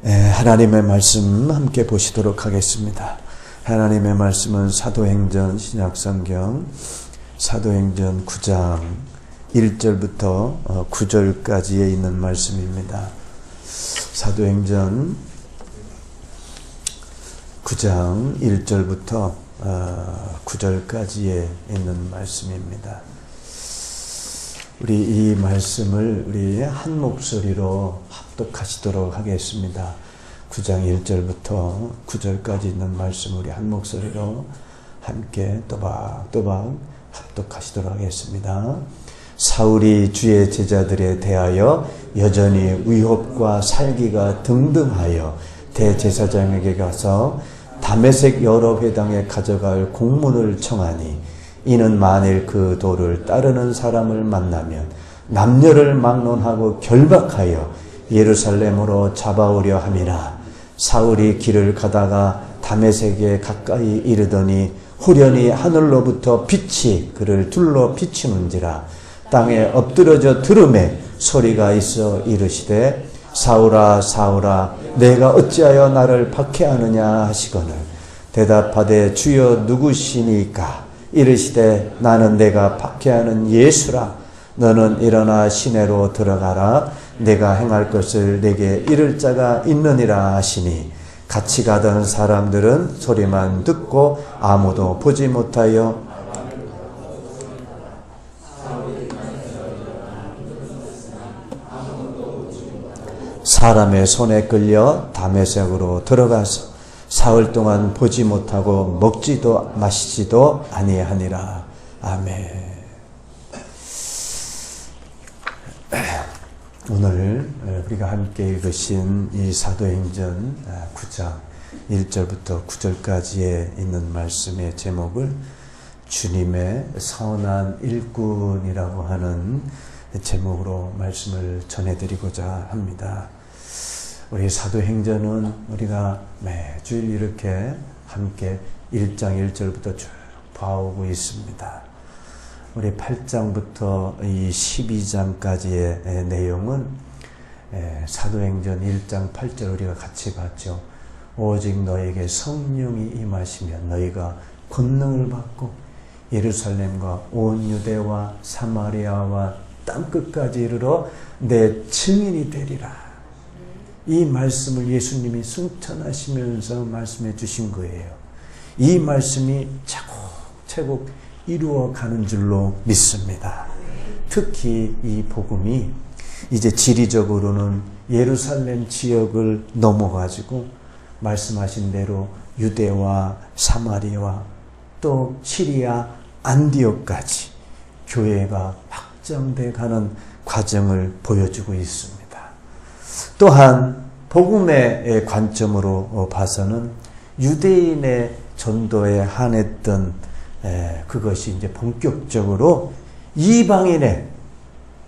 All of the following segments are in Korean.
하나님의 말씀 함께 보시도록 하겠습니다. 하나님의 말씀은 사도행전 신약성경 사도행전 9장 1절부터 9절까지에 있는 말씀입니다. 사도행전 9장 1절부터 9절까지에 있는 말씀입니다. 우리 이 말씀을 우리 한 목소리로 합독하시도록 하겠습니다. 9장 1절부터 9절까지 있는 말씀 우리 한 목소리로 함께 또박또박 합독하시도록 하겠습니다. 사울이 주의 제자들에 대하여 여전히 위협과 살기가 등등하여 대제사장에게 가서 다메섹 여러 회당에 가져갈 공문을 청하니 이는 만일 그 도를 따르는 사람을 만나면 남녀를 막론하고 결박하여 예루살렘으로 잡아오려 함이라. 사울이 길을 가다가 다메섹에 가까이 이르더니 후련히 하늘로부터 빛이 그를 둘러 비추는지라. 땅에 엎드러져 들음에 소리가 있어 이르시되 사울아 사울아 내가 어찌하여 나를 박해하느냐 하시거늘 대답하되 주여 누구시니까 이르시되 나는 내가 박해하는 예수라. 너는 일어나 시내로 들어가라. 내가 행할 것을 내게 이를 자가 있느니라 하시니 같이 가던 사람들은 소리만 듣고 아무도 보지 못하여 사람의 손에 끌려 다메섹으로 들어가서 사흘 동안 보지 못하고 먹지도 마시지도 아니하니라. 아멘. 오늘 우리가 함께 읽으신 이 사도행전 9장 1절부터 9절까지에 있는 말씀의 제목을 주님의 선한 일꾼이라고 하는 제목으로 말씀을 전해드리고자 합니다. 우리 사도행전은 우리가 매주일 이렇게 함께 1장 1절부터 쭉 봐오고 있습니다. 우리 8장부터 이 12장까지의 내용은 사도행전 1장 8절 우리가 같이 봤죠. 오직 너에게 성령이 임하시면 너희가 권능을 받고 예루살렘과 온 유대와 사마리아와 땅끝까지 이르러 내 증인이 되리라. 이 말씀을 예수님이 승천하시면서 말씀해 주신 거예요. 이 말씀이 차곡차곡 이루어가는 줄로 믿습니다. 특히 이 복음이 이제 지리적으로는 예루살렘 지역을 넘어가지고 말씀하신 대로 유대와 사마리아와 또 시리아 안디옥까지 교회가 확장돼 가는 과정을 보여주고 있습니다. 또한 복음의 관점으로 봐서는 유대인의 전도에 한했던 그것이 이제 본격적으로 이방인에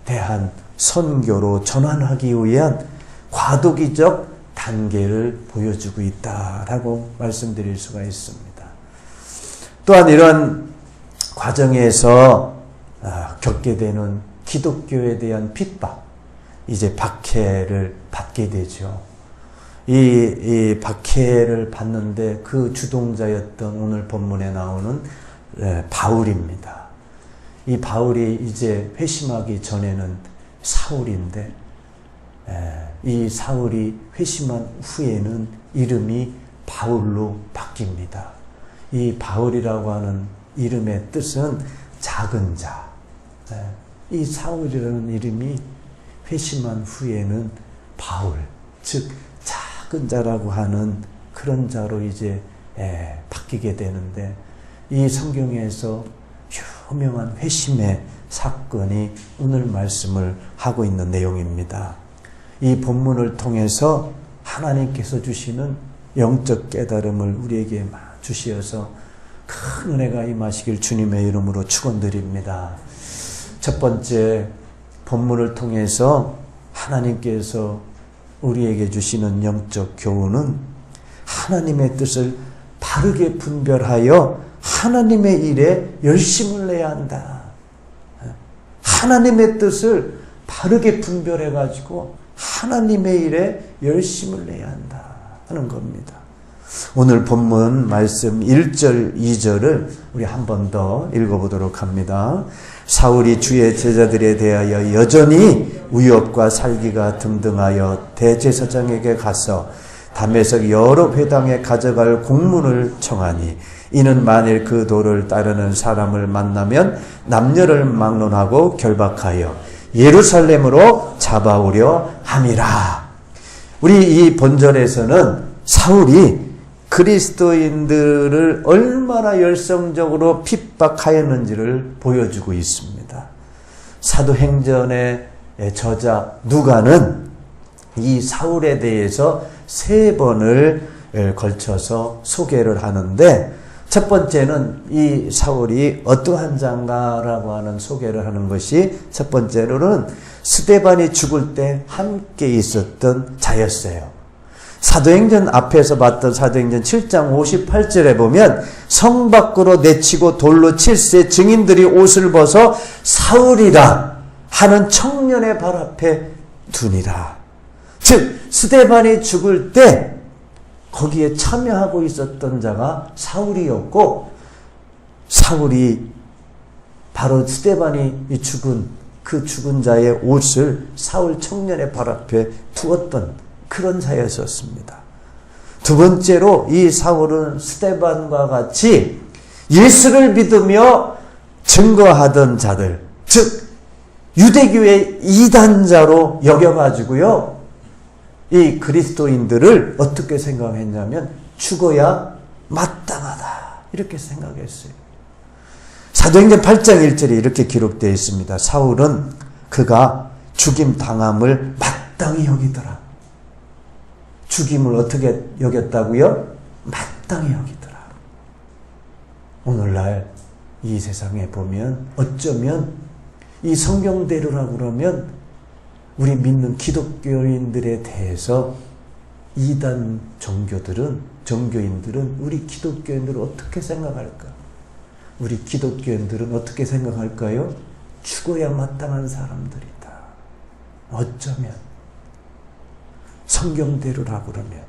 대한 선교로 전환하기 위한 과도기적 단계를 보여주고 있다라고 말씀드릴 수가 있습니다. 또한 이런 과정에서 겪게 되는 기독교에 대한 핍박, 이제 박해를 받게 되죠. 이 박해를 받는데 그 주동자였던 오늘 본문에 나오는 바울입니다. 이 바울이 이제 회심하기 전에는 사울인데 이 사울이 회심한 후에는 이름이 바울로 바뀝니다. 이 바울이라고 하는 이름의 뜻은 작은 자. 이 사울이라는 이름이 회심한 후에는 바울, 즉 작은 자라고 하는 그런 자로 이제 바뀌게 되는데 이 성경에서 유명한 회심의 사건이 오늘 말씀을 하고 있는 내용입니다. 이 본문을 통해서 하나님께서 주시는 영적 깨달음을 우리에게 주시어서 큰 은혜가 임하시길 주님의 이름으로 축원드립니다. 첫 번째 본문을 통해서 하나님께서 우리에게 주시는 영적 교훈은 하나님의 뜻을 바르게 분별하여 하나님의 일에 열심을 내야 한다. 하나님의 뜻을 바르게 분별해가지고 하나님의 일에 열심을 내야 한다 하는 겁니다. 오늘 본문 말씀 1절, 2절을 우리 한 번 더 읽어보도록 합니다. 사울이 주의 제자들에 대하여 여전히 위협과 살기가 등등하여 대제사장에게 가서 다메섹 여러 회당에 가져갈 공문을 청하니 이는 만일 그 도를 따르는 사람을 만나면 남녀를 막론하고 결박하여 예루살렘으로 잡아오려 함이라. 우리 이 본절에서는 사울이 그리스도인들을 얼마나 열성적으로 핍박하였는지를 보여주고 있습니다. 사도행전의 저자 누가는 이 사울에 대해서 3번을 걸쳐서 소개를 하는데, 첫 번째는 이 사울이 어떠한 자인가라고 하는 소개를 하는 것이, 첫 번째로는 스데반이 죽을 때 함께 있었던 자였어요. 사도행전 앞에서 봤던 사도행전 7장 58절에 보면 성 밖으로 내치고 돌로 칠세 증인들이 옷을 벗어 사울이라 하는 청년의 발 앞에 두니라. 즉 스데반이 죽을 때 거기에 참여하고 있었던 자가 사울이었고, 사울이 바로 스데반이 죽은 그 죽은 자의 옷을 사울 청년의 발 앞에 두었던 그런 자였었습니다. 두 번째로 이 사울은 스데반과 같이 예수를 믿으며 증거하던 자들, 즉 유대교의 이단자로 여겨가지고요, 이 그리스도인들을 어떻게 생각했냐면 죽어야 마땅하다 이렇게 생각했어요. 사도행전 8장 1절에 이렇게 기록되어 있습니다. 사울은 그가 죽임 당함을 마땅히 여기더라. 죽임을 어떻게 여겼다고요? 마땅히 여기더라. 오늘날 이 세상에 보면 어쩌면 이 성경대로라고 그러면 우리 믿는 기독교인들에 대해서 이단 종교인들은 우리 기독교인들을 어떻게 생각할까? 우리 기독교인들은 어떻게 생각할까요? 죽어야 마땅한 사람들이다. 어쩌면 성경대로라고 그러면.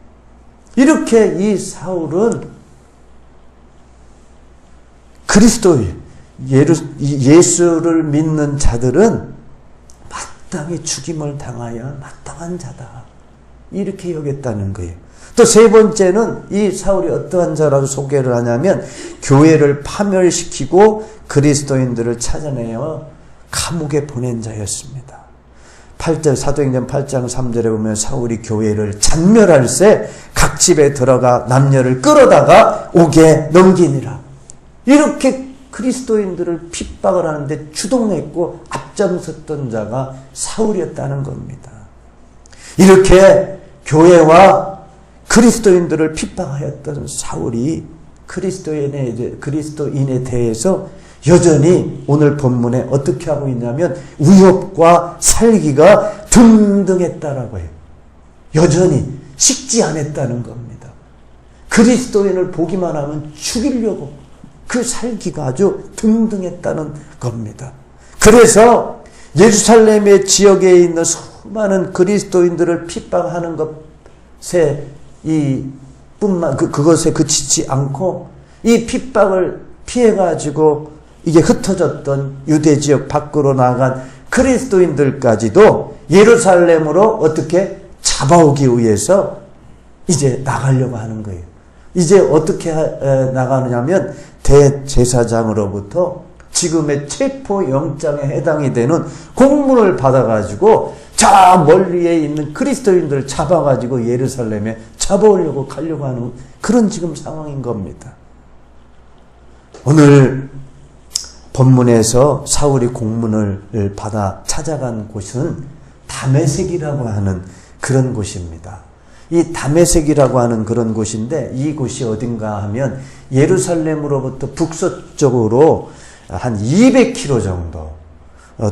이렇게 이 사울은 그리스도인, 예수를 믿는 자들은 마땅히 죽임을 당하여 마땅한 자다 이렇게 여겼다는 거예요. 또 세 번째는 이 사울이 어떠한 자라고 소개를 하냐면 교회를 파멸시키고 그리스도인들을 찾아내어 감옥에 보낸 자였습니다. 8절 사도행전 8장 3절에 보면 사울이 교회를 잔멸할새 각 집에 들어가 남녀를 끌어다가 옥에 넘기니라. 이렇게 그리스도인들을 핍박을 하는데 주동했고 앞장섰던 자가 사울이었다는 겁니다. 이렇게 교회와 그리스도인들을 핍박하였던 사울이 그리스도인에 대해서 여전히 오늘 본문에 어떻게 하고 있냐면 위협과 살기가 등등했다라고 해요. 여전히 식지 않았다는 겁니다. 그리스도인을 보기만 하면 죽이려고 그 살기가 아주 등등했다는 겁니다. 그래서 예루살렘의 지역에 있는 수많은 그리스도인들을 핍박하는 것에 그것에 그치지 않고 이 핍박을 피해가지고 이게 흩어졌던 유대 지역 밖으로 나간 그리스도인들까지도 예루살렘으로 어떻게 잡아오기 위해서 이제 나가려고 하는 거예요. 이제 어떻게 나가느냐면 대제사장으로부터 지금의 체포영장에 해당이 되는 공문을 받아가지고 저 멀리에 있는 그리스도인들을 잡아가지고 예루살렘에 잡아오려고 가려고 하는 그런 지금 상황인 겁니다. 오늘 본문에서 사울이 공문을 받아 찾아간 곳은 다메섹이라고 하는 그런 곳입니다. 이 다메섹이라고 하는 그런 곳인데 이 곳이 어딘가 하면 예루살렘으로부터 북서쪽으로 한 200km 정도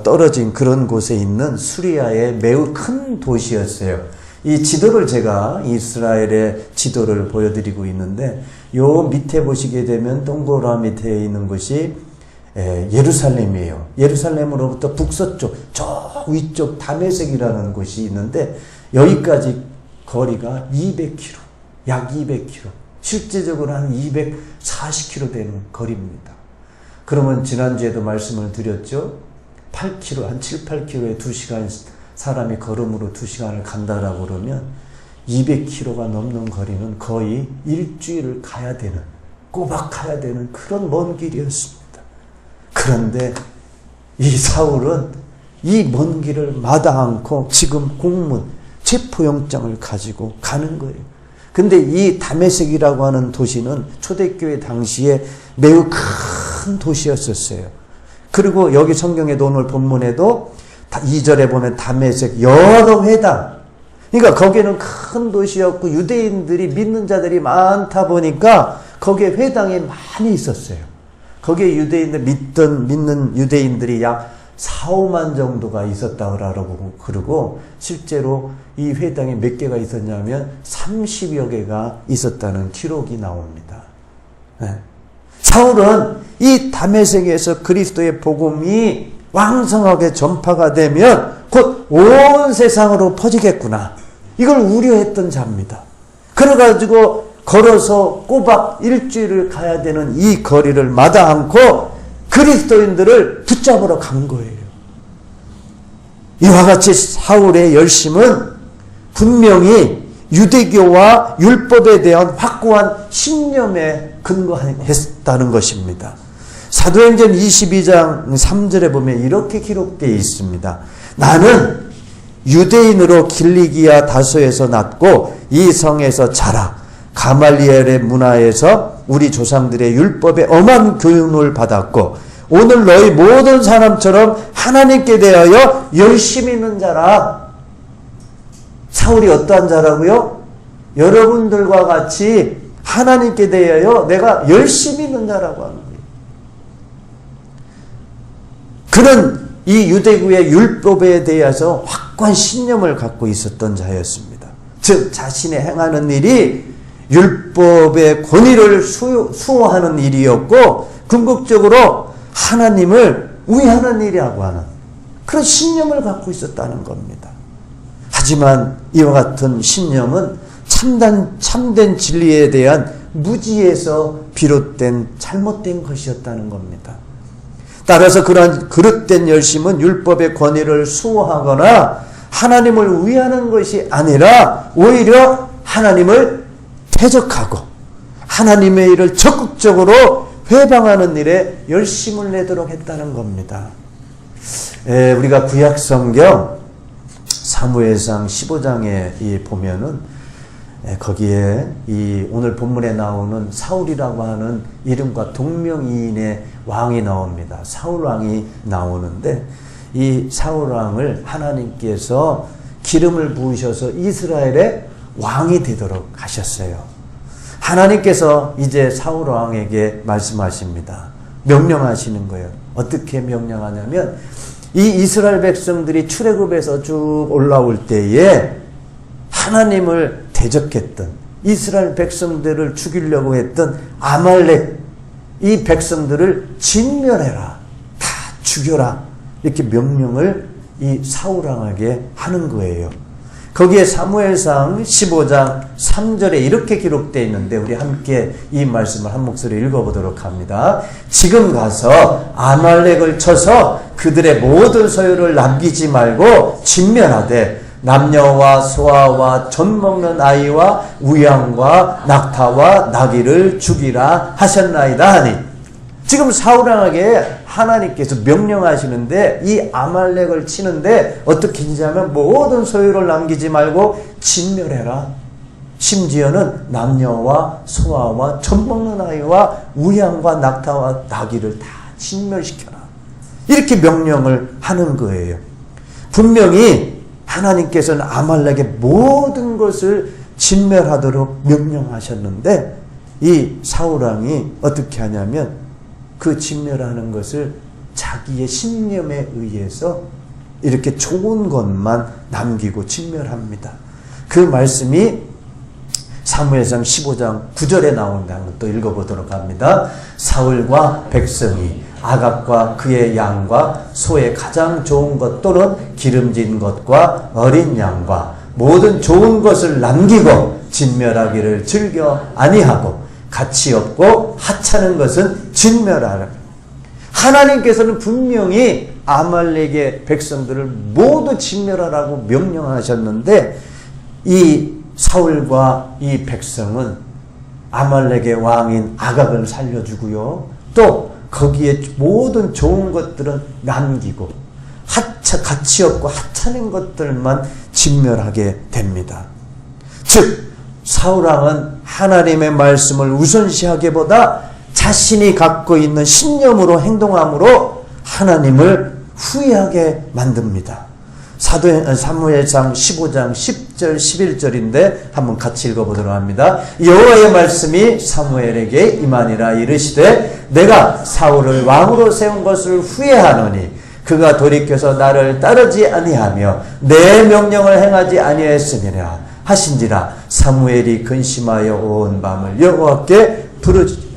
떨어진 그런 곳에 있는 수리아의 매우 큰 도시였어요. 이 지도를 제가 이스라엘의 지도를 보여드리고 있는데 요 밑에 보시게 되면 동그라미 되어 있는 곳이 예루살렘이에요. 예루살렘으로부터 북서쪽 저 위쪽 다메섹이라는 곳이 있는데 여기까지 거리가 200km, 약 200km, 실제적으로 한 240km 되는 거리입니다. 그러면 지난주에도 말씀을 드렸죠. 8km, 한 7, 8km에 2시간, 사람이 걸음으로 2시간을 간다라고 그러면 200km가 넘는 거리는 거의 일주일을 가야 되는, 꼬박 가야 되는 그런 먼 길이었습니다. 그런데 이 사울은 이 먼 길을 마다 않고 지금 공문, 체포영장을 가지고 가는 거예요. 근데 이 다메섹이라고 하는 도시는 초대교회 당시에 매우 큰 도시였었어요. 그리고 여기 성경에도 오늘 본문에도 2절에 보면 다메섹 여러 회당, 그러니까 거기는 큰 도시였고 유대인들이 믿는 자들이 많다 보니까 거기에 회당이 많이 있었어요. 거기에 유대인들 믿는 유대인들이 약 4, 5만 정도가 있었다고 그러고 실제로 이 회당이 몇 개가 있었냐면 30여 개가 있었다는 기록이 나옵니다. 네. 사울은 이 다메섹에서 그리스도의 복음이 왕성하게 전파가 되면 곧 온 세상으로 퍼지겠구나, 이걸 우려했던 자입니다. 그래가지고 걸어서 꼬박 일주일을 가야 되는 이 거리를 마다 않고 그리스도인들을 붙잡으러 간 거예요. 이와 같이 사울의 열심은 분명히 유대교와 율법에 대한 확고한 신념에 근거했다는 것입니다. 사도행전 22장 3절에 보면 이렇게 기록되어 있습니다. 나는 유대인으로 길리기아 다소에서 났고 이 성에서 자라 가말리엘의 문화에서 우리 조상들의 율법에 엄한 교훈을 받았고 오늘 너희 모든 사람처럼 하나님께 대하여 열심히 있는 자라. 사울이 어떠한 자라고요? 여러분들과 같이 하나님께 대하여 내가 열심히 있는 자라고 하는 거예요. 그는 이 유대교의 율법에 대해서 확고한 신념을 갖고 있었던 자였습니다. 즉 자신이 행하는 일이 율법의 권위를 수호하는 일이었고 궁극적으로 하나님을 위하는 일이라고 하는 그런 신념을 갖고 있었다는 겁니다. 하지만 이와 같은 신념은 참된 진리에 대한 무지에서 비롯된 잘못된 것이었다는 겁니다. 따라서 그러한 그릇된 열심은 율법의 권위를 수호하거나 하나님을 위하는 것이 아니라 오히려 하나님을 대적하고 하나님의 일을 적극적으로 회방하는 일에 열심을 내도록 했다는 겁니다. 우리가 구약성경 사무엘상 15장에 보면은 거기에 이 오늘 본문에 나오는 사울이라고 하는 이름과 동명이인의 왕이 나옵니다. 사울 왕이 나오는데 이 사울 왕을 하나님께서 기름을 부으셔서 이스라엘의 왕이 되도록 하셨어요. 하나님께서 이제 사울 왕에게 말씀하십니다. 명령하시는 거예요. 어떻게 명령하냐면 이 이스라엘 백성들이 출애굽에서 쭉 올라올 때에 하나님을 대적했던 이스라엘 백성들을 죽이려고 했던 아말렉 이 백성들을 진멸해라. 다 죽여라. 이렇게 명령을 이 사울 왕에게 하는 거예요. 거기에 사무엘상 15장 3절에 이렇게 기록되어 있는데 우리 함께 이 말씀을 한 목소리 읽어보도록 합니다. 지금 가서 아말렉을 쳐서 그들의 모든 소유를 남기지 말고 진멸하되 남녀와 소아와 젖 먹는 아이와 우양과 낙타와 나귀를 죽이라 하셨나이다 하니 지금 사울 왕에게 하나님께서 명령하시는데 이 아말렉을 치는데 어떻게 치냐면 모든 소유를 남기지 말고 진멸해라. 심지어는 남녀와 소아와 젖 먹는 아이와 우양과 낙타와 나귀를 다 진멸시켜라. 이렇게 명령을 하는 거예요. 분명히 하나님께서는 아말렉의 모든 것을 진멸하도록 명령하셨는데 이 사울 왕이 어떻게 하냐면 그 진멸하는 것을 자기의 신념에 의해서 이렇게 좋은 것만 남기고 진멸합니다. 그 말씀이 사무엘상 15장 9절에 나온다는 것도 읽어보도록 합니다. 사울과 백성이 아갑과 그의 양과 소의 가장 좋은 것 또는 기름진 것과 어린 양과 모든 좋은 것을 남기고 진멸하기를 즐겨 아니하고 가치 없고 하찮은 것은 진멸하라. 하나님께서는 분명히 아말렉의 백성들을 모두 진멸하라고 명령하셨는데 이 사울과 이 백성은 아말렉의 왕인 아각을 살려주고요. 또 거기에 모든 좋은 것들은 남기고 가치 없고 하찮은 것들만 진멸하게 됩니다. 즉 사울왕은 하나님의 말씀을 우선시하기보다 자신이 갖고 있는 신념으로 행동함으로 하나님을 후회하게 만듭니다. 사무엘상 15장 10절 11절인데 한번 같이 읽어보도록 합니다. 여호와의 말씀이 사무엘에게 임하니라. 이르시되 내가 사울을 왕으로 세운 것을 후회하노니 그가 돌이켜서 나를 따르지 아니하며 내 명령을 행하지 아니하였으니라 하신지라. 사무엘이 근심하여 온 밤을 여호와께 부르짖으니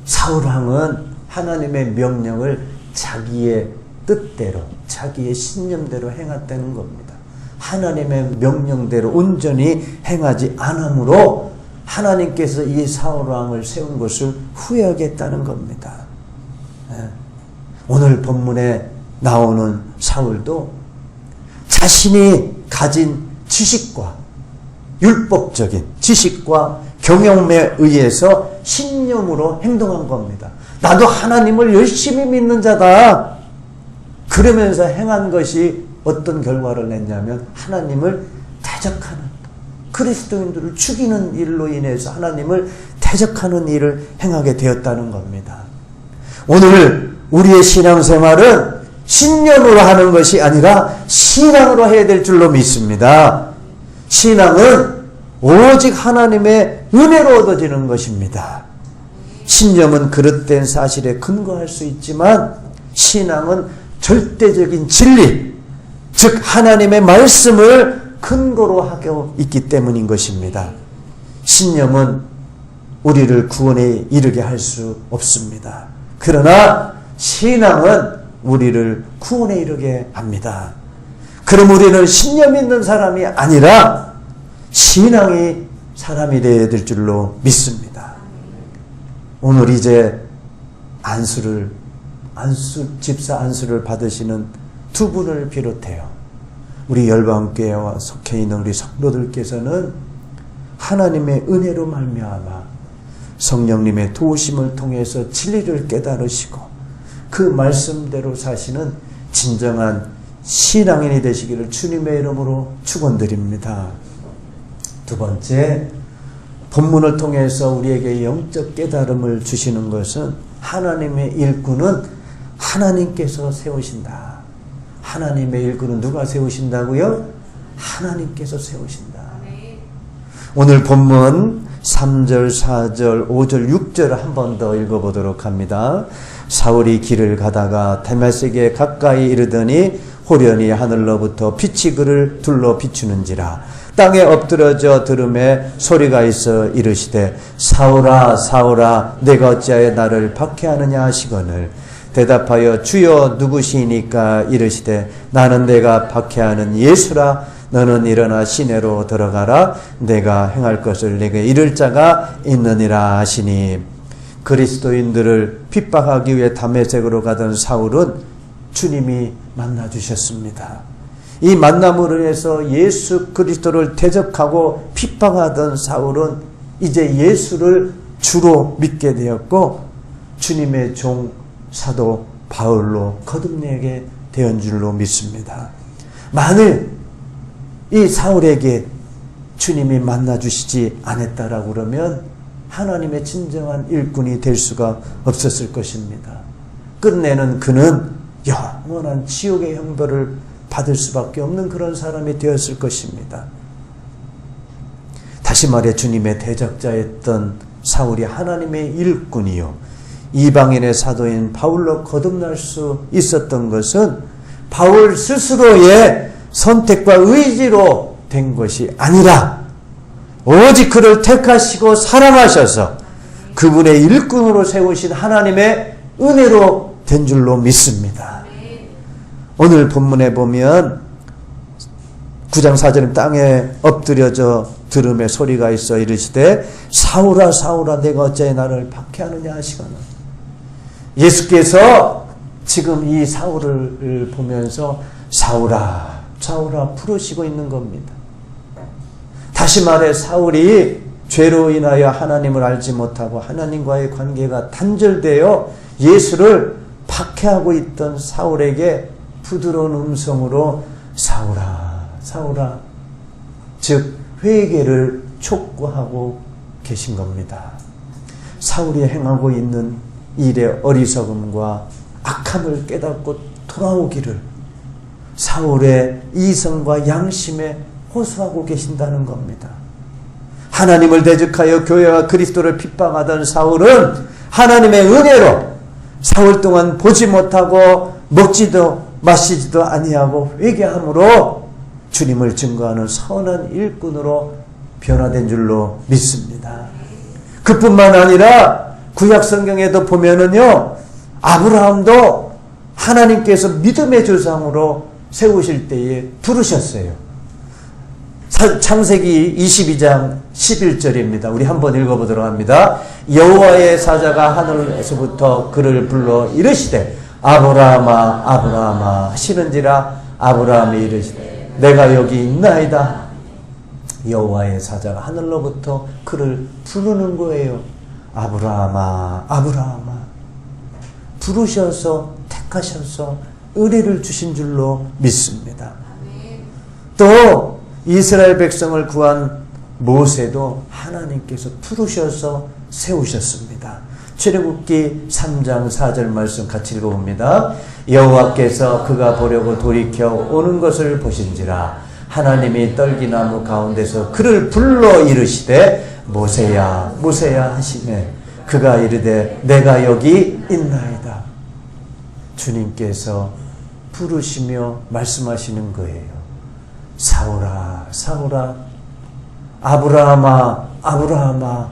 사울왕은 하나님의 명령을 자기의 뜻대로 자기의 신념대로 행했다는 겁니다. 하나님의 명령대로 온전히 행하지 않으므로 하나님께서 이 사울왕을 세운 것을 후회하겠다는 겁니다. 오늘 본문에 나오는 사울도 자신이 가진 지식과 율법적인 지식과 경험에 의해서 신념으로 행동한 겁니다. 나도 하나님을 열심히 믿는 자다. 그러면서 행한 것이 어떤 결과를 냈냐면 하나님을 대적하는, 그리스도인들을 죽이는 일로 인해서 하나님을 대적하는 일을 행하게 되었다는 겁니다. 오늘 우리의 신앙생활은 신념으로 하는 것이 아니라 신앙으로 해야 될 줄로 믿습니다. 신앙은 오직 하나님의 은혜로 얻어지는 것입니다. 신념은 그릇된 사실에 근거할 수 있지만 신앙은 절대적인 진리, 즉 하나님의 말씀을 근거로 하고 있기 때문인 것입니다. 신념은 우리를 구원에 이르게 할 수 없습니다. 그러나 신앙은 우리를 구원에 이르게 합니다. 그럼 우리는 신념 있는 사람이 아니라 신앙이 사람이 되어야 될 줄로 믿습니다. 오늘 이제 집사 안수를 받으시는 두 분을 비롯해요. 우리 열방교회와 속해 있는 우리 성도들께서는 하나님의 은혜로 말미암아 성령님의 도우심을 통해서 진리를 깨달으시고 그 말씀대로 사시는 진정한 신앙인이 되시기를 주님의 이름으로 축원드립니다. 두 번째, 본문을 통해서 우리에게 영적 깨달음을 주시는 것은 하나님의 일꾼은 하나님께서 세우신다. 하나님의 일꾼은 누가 세우신다고요? 하나님께서 세우신다. 오늘 본문 3절, 4절, 5절, 6절을 한 번 더 읽어보도록 합니다. 사울이 길을 가다가 다메섹에 가까이 이르더니 호련히 하늘로부터 빛이 그를 둘러 비추는지라. 땅에 엎드러져 들음에 소리가 있어 이르시되 사울아 사울아 내가 어찌하여 나를 박해하느냐 하시거늘 대답하여 주여 누구시니까 이르시되 나는 내가 박해하는 예수라. 너는 일어나 시내로 들어가라. 내가 행할 것을 내게 이를 자가 있느니라 하시니. 그리스도인들을 핍박하기 위해 다메섹으로 가던 사울은 주님이 만나주셨습니다. 이 만남으로 인해서 예수 그리스도를 대적하고 핍박하던 사울은 이제 예수를 주로 믿게 되었고 주님의 종 사도 바울로 거듭나게 된 줄로 믿습니다. 만일 이 사울에게 주님이 만나주시지 않았다라고 그러면 하나님의 진정한 일꾼이 될 수가 없었을 것입니다. 끝내는 그는 영원한 지옥의 형벌을 받을 수밖에 없는 그런 사람이 되었을 것입니다. 다시 말해 주님의 대적자였던 사울이 하나님의 일꾼이요 이방인의 사도인 바울로 거듭날 수 있었던 것은 바울 스스로의 선택과 의지로 된 것이 아니라 오직 그를 택하시고 사랑하셔서 그분의 일꾼으로 세우신 하나님의 은혜로 된 줄로 믿습니다. 오늘 본문에 보면 9장 4절에 땅에 엎드려져 들음에 소리가 있어 이르시되 사울아 사울아 내가 어찌하여 나를 박해하느냐 하시거늘. 예수께서 지금 이 사울을 보면서 사울아 사울아 부르시고 있는 겁니다. 다시 말해 사울이 죄로 인하여 하나님을 알지 못하고 하나님과의 관계가 단절되어 예수를 박해하고 있던 사울에게 부드러운 음성으로 사울아 사울아 즉 회개를 촉구하고 계신 겁니다. 사울이 행하고 있는 일의 어리석음과 악함을 깨닫고 돌아오기를 사울의 이성과 양심에 호소하고 계신다는 겁니다. 하나님을 대적하여 교회와 그리스도를 핍박하던 사울은 하나님의 은혜로 사흘 동안 보지 못하고 먹지도 마시지도 아니하고 회개함으로 주님을 증거하는 선한 일꾼으로 변화된 줄로 믿습니다. 그뿐만 아니라 구약 성경에도 보면은요, 아브라함도 하나님께서 믿음의 조상으로 세우실 때에 부르셨어요. 창세기 22장 11절입니다. 우리 한번 읽어보도록 합니다. 여호와의 사자가 하늘에서부터 그를 불러 이르시되 아브라함아 아브라함아 하시는지라 아브라함이 이르시되 내가 여기 있나이다. 여호와의 사자가 하늘로부터 그를 부르는 거예요. 아브라함아 아브라함아 부르셔서 택하셔서 은혜를 주신 줄로 믿습니다. 또 이스라엘 백성을 구한 모세도 하나님께서 부르셔서 세우셨습니다. 출애굽기 3장 4절 말씀 같이 읽어봅니다. 여호와께서 그가 보려고 돌이켜 오는 것을 보신지라 하나님이 떨기나무 가운데서 그를 불러 이르시되 모세야 모세야 하시매 그가 이르되 내가 여기 있나이다. 주님께서 부르시며 말씀하시는 거예요. 사울아 사울아 아브라함아 아브라함아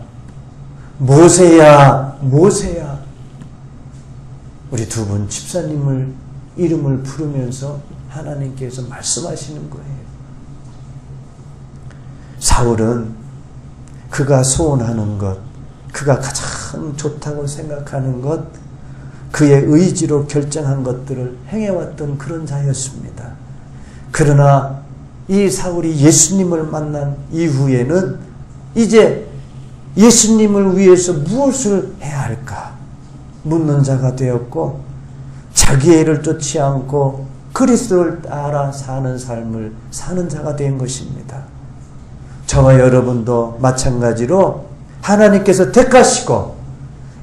모세야 모세야. 우리 두 분 집사님을 이름을 부르면서 하나님께서 말씀하시는 거예요. 사울은 그가 소원하는 것, 그가 가장 좋다고 생각하는 것, 그의 의지로 결정한 것들을 행해왔던 그런 자였습니다. 그러나 이 사울이 예수님을 만난 이후에는 이제 예수님을 위해서 무엇을 해야 할까 묻는 자가 되었고 자기의 일을 쫓지 않고 그리스도를 따라 사는 삶을 사는 자가 된 것입니다. 저와 여러분도 마찬가지로 하나님께서 택하시고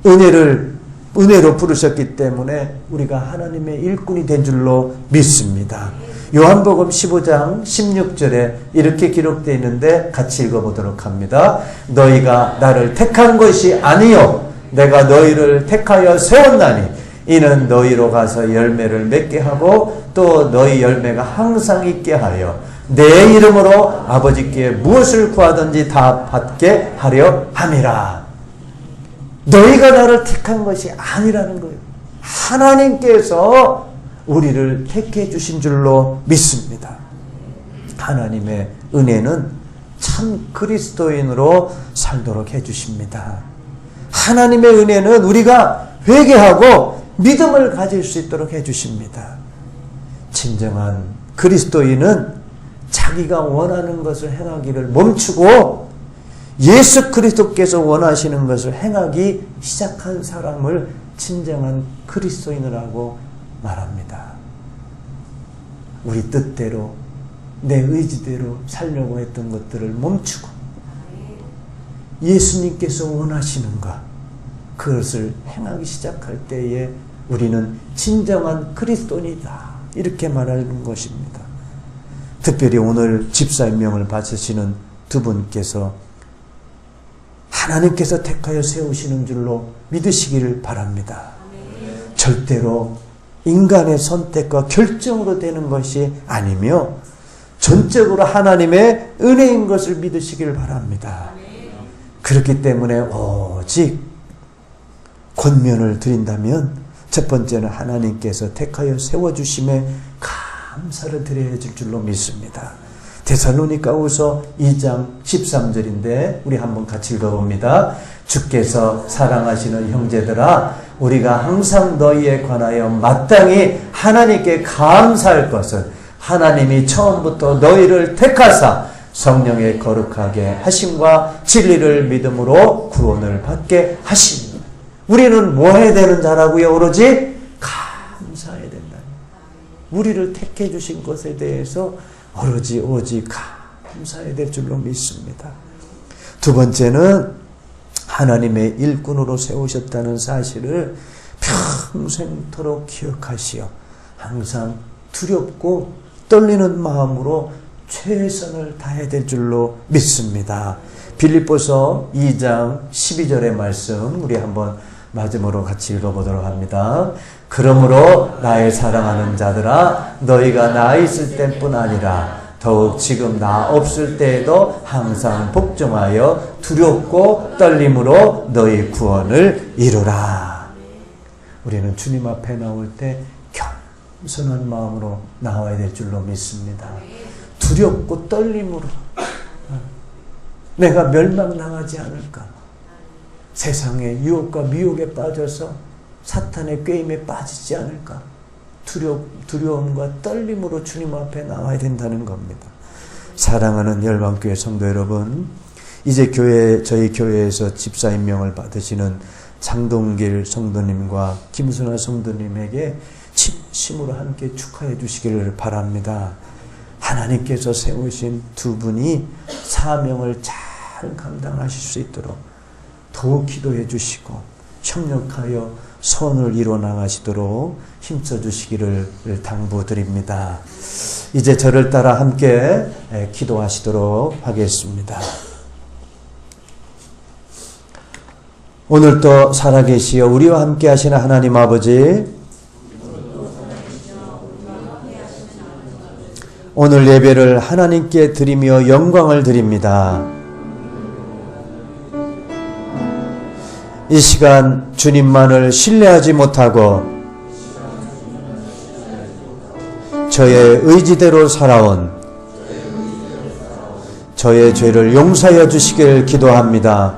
은혜로 부르셨기 때문에 우리가 하나님의 일꾼이 된 줄로 믿습니다. 요한복음 15장 16절에 이렇게 기록되어 있는데 같이 읽어보도록 합니다. 너희가 나를 택한 것이 아니요 내가 너희를 택하여 세웠나니 이는 너희로 가서 열매를 맺게 하고 또 너희 열매가 항상 있게 하여 내 이름으로 아버지께 무엇을 구하든지 다 받게 하려 함이라. 너희가 나를 택한 것이 아니라는 거예요. 하나님께서 우리를 택해 주신 줄로 믿습니다. 하나님의 은혜는 참 그리스도인으로 살도록 해 주십니다. 하나님의 은혜는 우리가 회개하고 믿음을 가질 수 있도록 해 주십니다. 진정한 그리스도인은 자기가 원하는 것을 행하기를 멈추고 예수 그리스도께서 원하시는 것을 행하기 시작한 사람을 진정한 그리스도인이라고 말합니다. 우리 뜻대로 내 의지대로 살려고 했던 것들을 멈추고 예수님께서 원하시는 것 그것을 행하기 시작할 때에 우리는 진정한 그리스도인이다 이렇게 말하는 것입니다. 특별히 오늘 집사임명을 받으시는 두 분께서 하나님께서 택하여 세우시는 줄로 믿으시기를 바랍니다. 절대로 인간의 선택과 결정으로 되는 것이 아니며 전적으로 하나님의 은혜인 것을 믿으시기를 바랍니다. 그렇기 때문에 오직 권면을 드린다면 첫 번째는 하나님께서 택하여 세워주심에 감사를 드려야 될 줄로 믿습니다. 데살로니가후서 2장 13절인데 우리 한번 같이 읽어봅니다. 주께서 사랑하시는 형제들아, 우리가 항상 너희에 관하여 마땅히 하나님께 감사할 것은 하나님이 처음부터 너희를 택하사 성령의 거룩하게 하심과 진리를 믿음으로 구원을 받게 하심이다. 우리는 뭐 해야 되는 자라고요? 오로지 감사해야 된다. 우리를 택해 주신 것에 대해서 오직 감사해야 될 줄로 믿습니다. 두 번째는 하나님의 일꾼으로 세우셨다는 사실을 평생토록 기억하시어 항상 두렵고 떨리는 마음으로 최선을 다해야 될 줄로 믿습니다. 빌립보서 2장 12절의 말씀 우리 한번 마지막으로 같이 읽어보도록 합니다. 그러므로 나의 사랑하는 자들아, 너희가 나 있을 때뿐 아니라 더욱 지금 나 없을 때에도 항상 복종하여 두렵고 떨림으로 너희 구원을 이루라. 우리는 주님 앞에 나올 때 겸손한 마음으로 나와야 될 줄로 믿습니다. 두렵고 떨림으로 내가 멸망당하지 않을까, 세상의 유혹과 미혹에 빠져서 사탄의 꾀임에 빠지지 않을까, 두려움과 떨림으로 주님 앞에 나와야 된다는 겁니다. 사랑하는 열방교회 성도 여러분, 이제 저희 교회에서 집사 임명을 받으시는 장동길 성도님과 김순아 성도님에게 진심으로 함께 축하해 주시기를 바랍니다. 하나님께서 세우신 두 분이 사명을 잘 감당하실 수 있도록 더욱 기도해 주시고 협력하여 선을 이뤄 나가시도록 힘써 주시기를 당부드립니다. 이제 저를 따라 함께 기도하시도록 하겠습니다. 오늘도 살아계시어 우리와 함께 하시는 하나님 아버지, 오늘 예배를 하나님께 드리며 영광을 드립니다. 이 시간 주님만을 신뢰하지 못하고 저의 의지대로 살아온 저의 죄를 용서하여 주시길 기도합니다.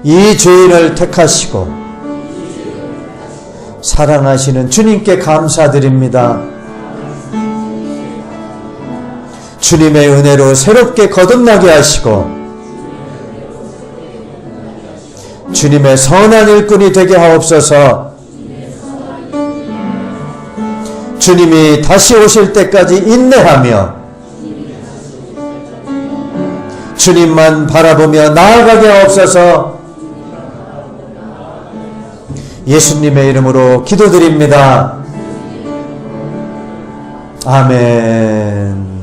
이 죄인을 택하시고 사랑하시는 주님께 감사드립니다. 주님의 은혜로 새롭게 거듭나게 하시고 주님의 선한 일꾼이 되게 하옵소서. 주님이 다시 오실 때까지 인내하며 주님만 바라보며 나아가게 하옵소서. 예수님의 이름으로 기도드립니다. 아멘.